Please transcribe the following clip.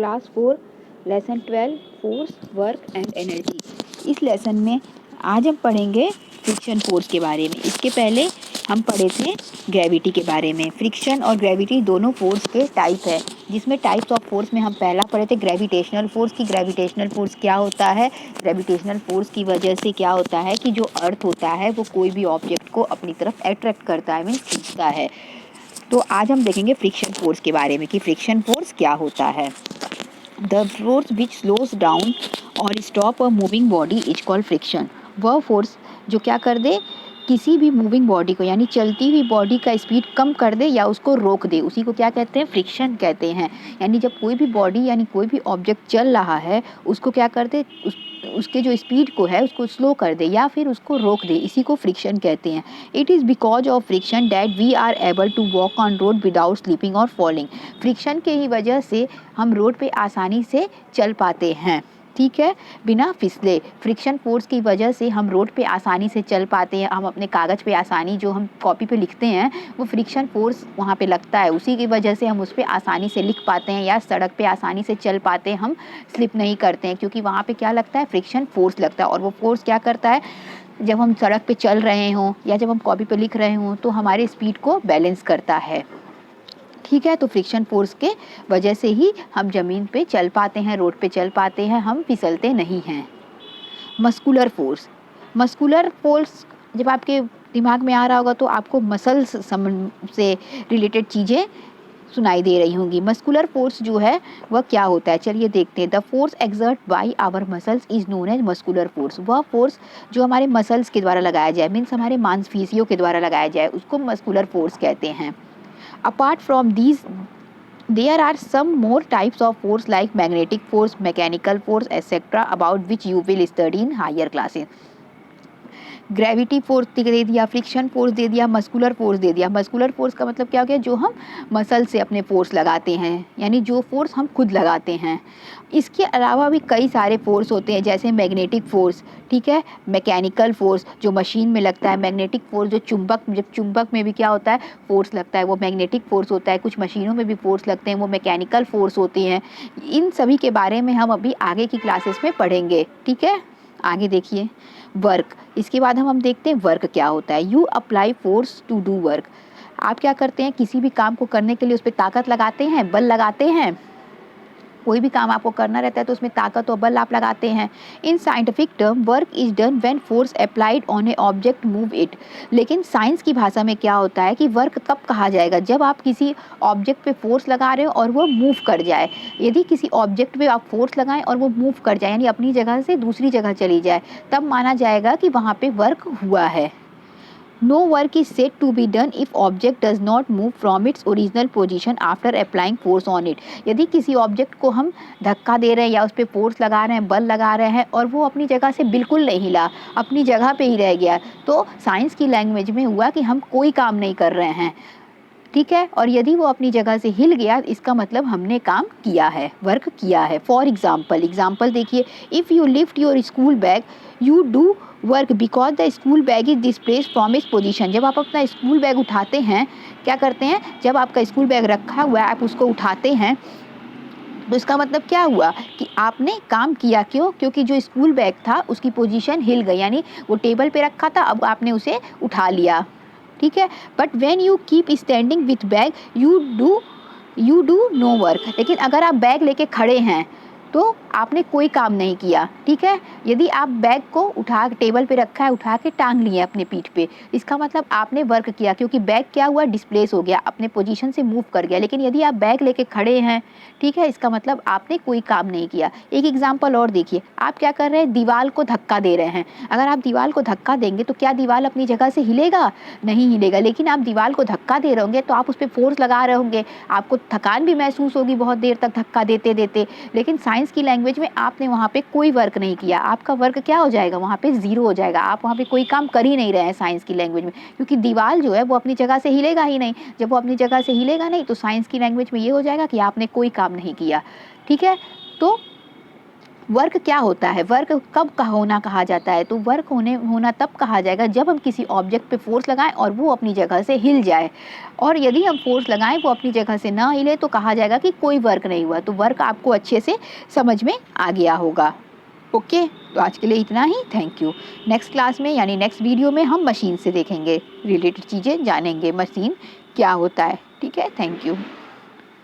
Class 4 lesson 12 force work and energy. इस lesson में आज हम पढ़ेंगे फ्रिक्शन फोर्स के बारे में। इसके पहले हम पढ़े थे ग्रेविटी के बारे में। फ्रिक्शन और ग्रेविटी दोनों फोर्स के टाइप है, जिसमें टाइप्स ऑफ फोर्स में हम पहला पढ़े थे ग्रेविटेशनल फोर्स की। ग्रेविटेशनल फोर्स क्या होता है? ग्रेविटेशनल फोर्स की वजह से क्या होता है कि जो अर्थ होता है वो कोई भी ऑब्जेक्ट को अपनी तरफ अट्रैक्ट करता है, मीन्स खींचता है। तो आज हम देखेंगे फ्रिक्शन फोर्स के बारे में कि फ्रिक्शन फोर्स क्या होता है। The force which slows down और stop a moving body is called friction. वह फोर्स जो क्या कर दे, किसी भी मूविंग बॉडी को यानी चलती हुई बॉडी का स्पीड कम कर दे या उसको रोक दे, उसी को क्या कहते हैं? फ्रिक्शन कहते हैं। यानी जब कोई भी बॉडी यानी कोई भी ऑब्जेक्ट चल रहा है, उसको क्या कर दे, उसके जो स्पीड को है उसको स्लो कर दे या फिर उसको रोक दे, इसी को फ्रिक्शन कहते हैं। It is because of friction that we are able to walk on road without slipping और फॉलिंग। फ्रिक्शन के ही वजह से हम रोड पे आसानी से चल पाते हैं, ठीक है, बिना फिसले। फ्रिक्शन फोर्स की वजह से हम रोड पे आसानी से चल पाते हैं। हम अपने कागज़ पे आसानी, जो हम कॉपी पे लिखते हैं वो फ्रिक्शन फोर्स वहाँ पे लगता है, उसी की वजह से हम उस पर आसानी से लिख पाते हैं या सड़क पे आसानी से चल पाते हैं, हम स्लिप नहीं करते हैं, क्योंकि वहाँ पे क्या लगता है? फ्रिक्शन फोर्स लगता है। और वो फोर्स क्या करता है, जब हम सड़क पे चल रहे हों या जब हम कॉपी पे लिख रहे हों तो हमारे स्पीड को बैलेंस करता है, ठीक है। तो फ्रिक्शन फोर्स के वजह से ही हम ज़मीन पे चल पाते हैं, रोड पे चल पाते हैं, हम फिसलते नहीं हैं। Muscular force. मस्कुलर फोर्स जब आपके दिमाग में आ रहा होगा तो आपको मसल्स से रिलेटेड चीज़ें सुनाई दे रही होंगी। मस्कुलर फोर्स जो है वह क्या होता है, चलिए देखते हैं। The force exert by our muscles is known as muscular force. वह फोर्स जो हमारे मसल्स के द्वारा लगाया जाए, मीन्स हमारे मांसपेशियों के द्वारा लगाया जाए, उसको मस्कुलर फोर्स कहते हैं। Apart from these, there are some more types of force like magnetic force, mechanical force, etc. about which you will study in higher classes. Gravity force दे दिया, फ्रिक्शन फोर्स दे दिया, मस्कुलर फोर्स दे दिया। Muscular force का मतलब क्या हो गया? जो हम मसल से अपने फोर्स लगाते हैं, यानी जो फोर्स हम खुद लगाते हैं। इसके अलावा भी कई सारे फोर्स होते हैं, जैसे मैग्नेटिक फोर्स, ठीक है, मैकेनिकल फोर्स जो मशीन में लगता है, मैग्नेटिक फोर्स जो जब चुंबक में भी क्या होता है? फोर्स लगता है, वो मैग्नेटिक फोर्स होता है। कुछ मशीनों में भी फोर्स लगते हैं, वो मैकेनिकल फोर्स होती हैं। इन सभी के बारे में हम अभी आगे की क्लासेस में पढ़ेंगे, ठीक है। आगे देखिए वर्क। इसके बाद हम देखते हैं वर्क क्या होता है। You apply force to do work. आप क्या करते हैं? किसी भी काम को करने के लिए उस पर ताकत लगाते हैं, बल लगाते हैं। कोई भी काम आपको करना रहता है तो उसमें ताकत और बल आप लगाते हैं। In scientific term work is done when force applied on A object move it. लेकिन साइंस की भाषा में क्या होता है कि वर्क कब कहा जाएगा? जब आप किसी ऑब्जेक्ट पे फोर्स लगा रहे हो और वो मूव कर जाए। यदि किसी ऑब्जेक्ट पे आप फोर्स लगाएं और वो मूव कर जाए, यानी अपनी जगह से दूसरी जगह चली जाए, तब माना जाएगा कि वहाँ पे वर्क हुआ है। No work is said to be done if object does not move from its original position after applying force on it. यदि किसी ऑब्जेक्ट को हम धक्का दे रहे हैं या उस पर फोर्स लगा रहे हैं, बल लगा रहे हैं और वो अपनी जगह से बिल्कुल नहीं हिला, अपनी जगह पे ही रह गया, तो साइंस की लैंग्वेज में हुआ कि हम कोई काम नहीं कर रहे हैं, ठीक है। और यदि वो अपनी जगह से हिल गया, इसका मतलब हमने काम किया है, वर्क किया है। फॉर एग्जाम्पल देखिए, if you lift your school bag you do work because the school bag is displaced from its position. जब आप अपना स्कूल बैग उठाते हैं, क्या करते हैं? जब आपका स्कूल बैग रखा हुआ है, आप उसको उठाते हैं, तो इसका मतलब क्या हुआ कि आपने काम किया। क्यों? क्योंकि जो स्कूल बैग था उसकी पोजीशन हिल गई, यानी वो टेबल पे रखा था, अब आपने उसे उठा लिया, ठीक है। But when you keep standing with bag you do no work. लेकिन अगर आप बैग लेके खड़े हैं तो आपने कोई काम नहीं किया, ठीक है। यदि आप बैग को उठा टेबल पे रखा है, उठा के टांग लिए अपने पीठ पे, इसका मतलब आपने वर्क किया, क्योंकि बैग क्या हुआ? डिस्प्लेस हो गया, अपने पोजीशन से मूव कर गया। लेकिन यदि आप बैग लेके खड़े हैं, ठीक है, इसका मतलब आपने कोई काम नहीं किया। एक एग्जाम्पल और देखिए, आप क्या कर रहे हैं? दीवार को धक्का दे रहे हैं। अगर आप दीवार को धक्का देंगे तो क्या दीवार अपनी जगह से हिलेगा? नहीं हिलेगा। लेकिन आप दीवार को धक्का दे रहे होंगे तो आप उस पर फोर्स लगा रहे होंगे, आपको थकान भी महसूस होगी बहुत देर तक धक्का देते देते। लेकिन साइंस की लैंग्वेज में आपने वहाँ पे कोई वर्क नहीं किया, आपका वर्क क्या हो जाएगा? वहाँ पे जीरो हो जाएगा। आप वहाँ पे कोई काम कर ही नहीं रहे हैं साइंस की लैंग्वेज में, क्योंकि दीवार जो है वो अपनी जगह से हिलेगा ही नहीं। जब वो अपनी जगह से हिलेगा नहीं तो साइंस की लैंग्वेज में ये हो जाएगा कि आपने कोई काम नहीं किया, ठीक है। तो वर्क क्या होता है, वर्क कब होना कहा जाता है, तो वर्क होना तब कहा जाएगा जब हम किसी ऑब्जेक्ट पे फोर्स लगाएं और वो अपनी जगह से हिल जाए, और यदि हम फोर्स लगाएं वो अपनी जगह से ना हिले तो कहा जाएगा कि कोई वर्क नहीं हुआ। तो वर्क आपको अच्छे से समझ में आ गया होगा। ओके, तो आज के लिए इतना ही। Thank you. नेक्स्ट क्लास में यानी नेक्स्ट वीडियो में हम मशीन से देखेंगे, रिलेटेड चीज़ें जानेंगे, मशीन क्या होता है। ठीक है, थैंक यू।